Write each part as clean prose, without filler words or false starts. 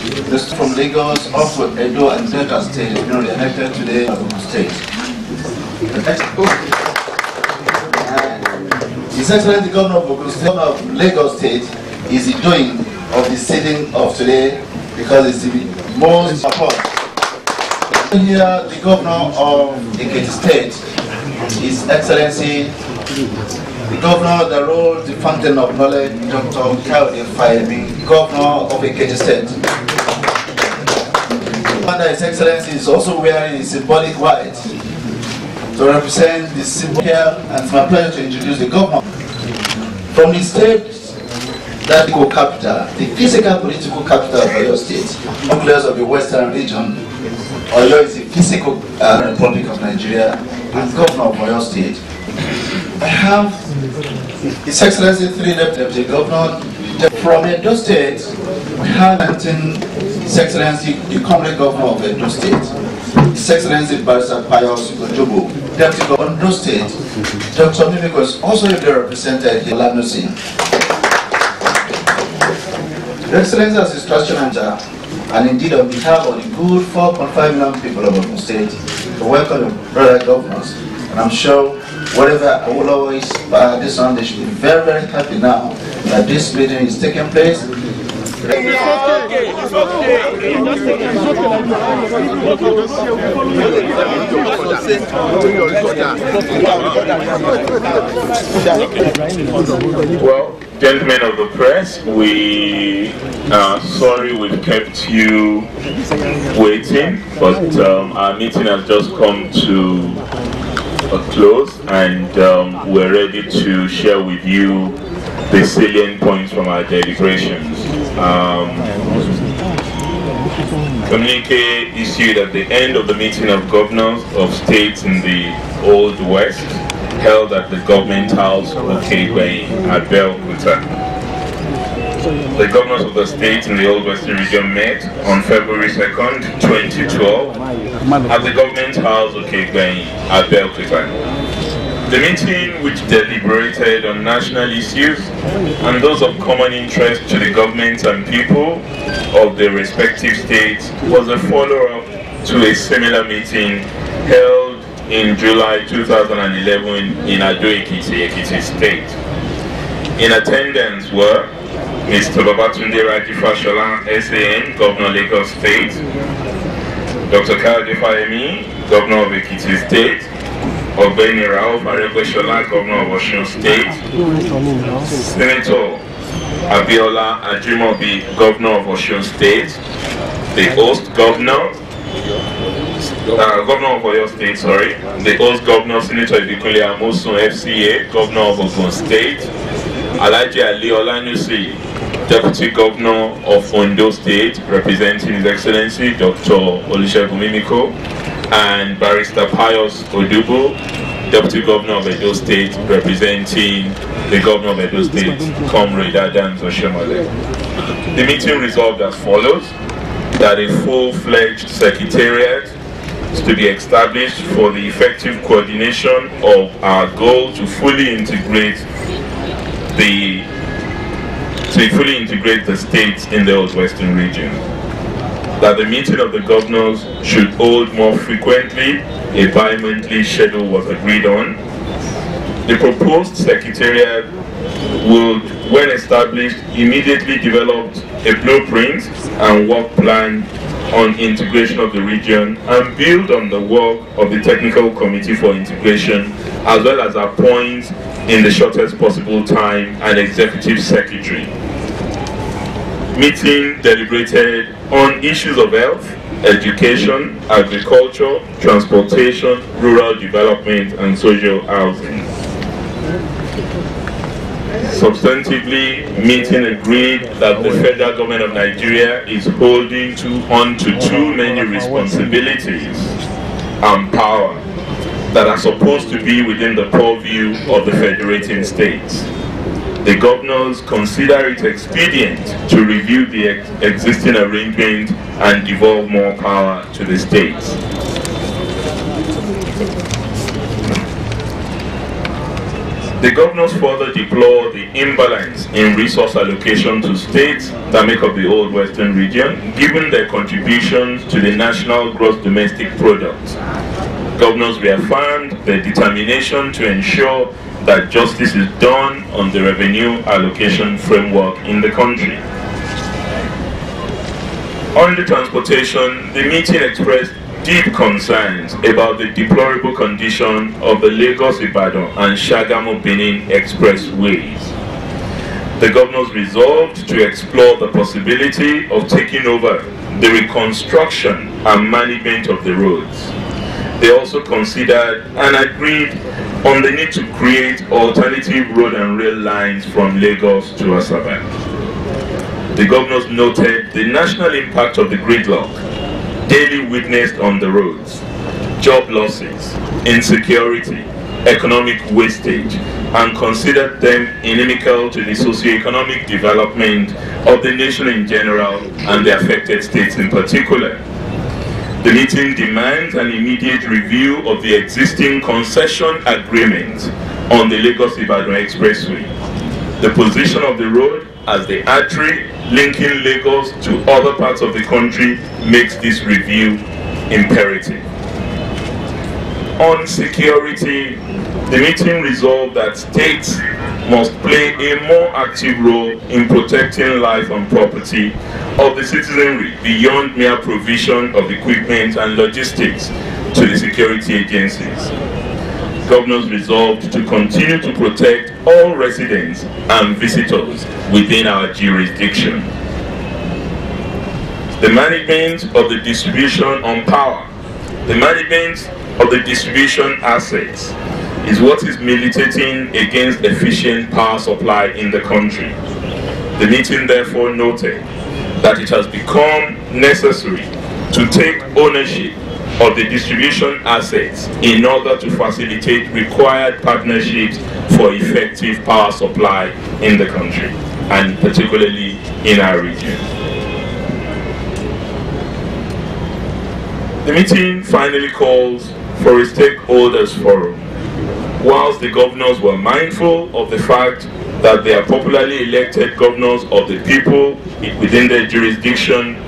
The student from Lagos, up to Edo and Delta State, is being re-elected today at Ogun State. His Excellency the Governor of Ogun State, Governor of Lagos State, is the doing of the sitting of today because it's the most important. Here, the Governor of Ekiti State, His Excellency the Governor that rolls the fountain of knowledge, Dr. Abeokuta, Governor of Ekiti State. Under His Excellency is also wearing a symbolic white to represent the symbol here, and it's my pleasure to introduce the Governor. From the state, that capital, the physical political capital of Oyo State, nucleus of the Western region, Oyo is the physical Republic of Nigeria, and Governor of Oyo State. I have His Excellency three Deputy Governor from Edo State. We have His Excellency the current Governor of Edo State, His Excellency Barrister Pius Ojobo, Deputy Governor of Edo State. Dr. Mimiko is also represented here, Lanusi. Your Excellency as a strategy manager, and indeed on behalf of the good 4.5 million people of Ogun State, to welcome your brother governors. And I'm sure whatever I will always this on, they should be very, very happy now that this meeting is taking place. Well, gentlemen of the press, we are sorry we've kept you waiting, but our meeting has just come to a close, and we're ready to share with you the salient points from our deliberations. Communique issued at the end of the meeting of governors of states in the Old West, held at the Government House, Abeokuta. The governors of the states in the Old Western region met on February 2nd, 2012 at the Government House, Abeokuta. The meeting, which deliberated on national issues and those of common interest to the governments and people of the respective states, was a follow-up to a similar meeting held in July 2011 in ado-ekiti, Ekiti State. In attendance were Mr. Babatunde Rajifashola, SAN, Governor of Lagos State; Dr. Kayode Fayemi, Governor of Ekiti State; Ogbeni Rauf Aregbesola, Governor of Osun State; Senator Abiola Ajimobi, Governor of Osun State; the host Governor, Governor of Oyo State, sorry; the host Governor, Senator Ibikunle Amosun, FCA, Governor of Ogun State; Alhaji Ali Olanusi, Deputy Governor of Ondo State, representing His Excellency Dr. Olusegun Mimiko; and Barrister Pius Ojobo, Deputy Governor of Edo State, representing the Governor of Edo State, Comrade Adams Oshomole. The meeting resolved as follows: that a full-fledged secretariat is to be established for the effective coordination of our goal to fully integrate the states in the Old Western region. That the meeting of the governors should hold more frequently. A bi-monthly schedule was agreed on. The proposed secretariat would, when established, immediately develop a blueprint and work plan on integration of the region, and build on the work of the Technical Committee for Integration, as well as appoint in the shortest possible time an Executive Secretary. Meeting deliberated on issues of health, education, agriculture, transportation, rural development, and social housing. Substantively, meeting agreed that the federal government of Nigeria is holding on to too many responsibilities and power that are supposed to be within the purview of the federating states. The governors consider it expedient to review the existing arrangement and devolve more power to the states. The governors further deplore the imbalance in resource allocation to states that make up the Old Western region, given their contributions to the national gross domestic product. Governors reaffirmed their determination to ensure that justice is done on the revenue allocation framework in the country. On the transportation, the meeting expressed deep concerns about the deplorable condition of the Lagos-Ibadan and Shagamu-Benin expressways. The governors resolved to explore the possibility of taking over the reconstruction and management of the roads. They also considered and agreed on the need to create alternative road and rail lines from Lagos to Asaba. The governors noted the national impact of the gridlock daily witnessed on the roads, job losses, insecurity, economic wastage, and considered them inimical to the socio-economic development of the nation in general and the affected states in particular. The meeting demands an immediate review of the existing concession agreement on the Lagos-Ibadan Expressway. The position of the road as the artery linking Lagos to other parts of the country makes this review imperative. On security, the meeting resolved that states must play a more active role in protecting life and property of the citizenry beyond mere provision of equipment and logistics to the security agencies. Governors resolved to continue to protect all residents and visitors within our jurisdiction. The management of the distribution on power, the management of the distribution assets is what is militating against efficient power supply in the country. The meeting therefore noted that it has become necessary to take ownership of the distribution assets in order to facilitate required partnerships for effective power supply in the country, and particularly in our region. The meeting finally calls for a stakeholders forum. Whilst the governors were mindful of the fact that they are popularly elected governors of the people within their jurisdiction,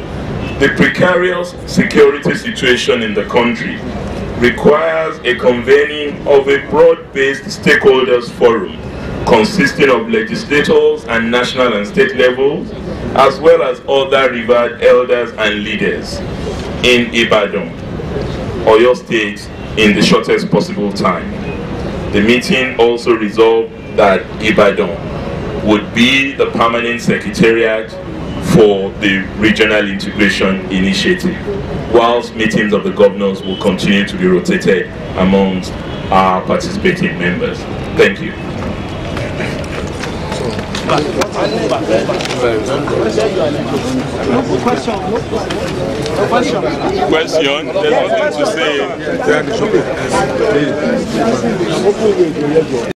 the precarious security situation in the country requires a convening of a broad-based stakeholders forum consisting of legislators and national and state levels, as well as other revered elders and leaders in Ibadan, Oyo State, in the shortest possible time. The meeting also resolved that Ibadan would be the permanent secretariat for the Regional Integration Initiative, whilst meetings of the governors will continue to be rotated amongst our participating members. Thank you. Question? There's nothing to say.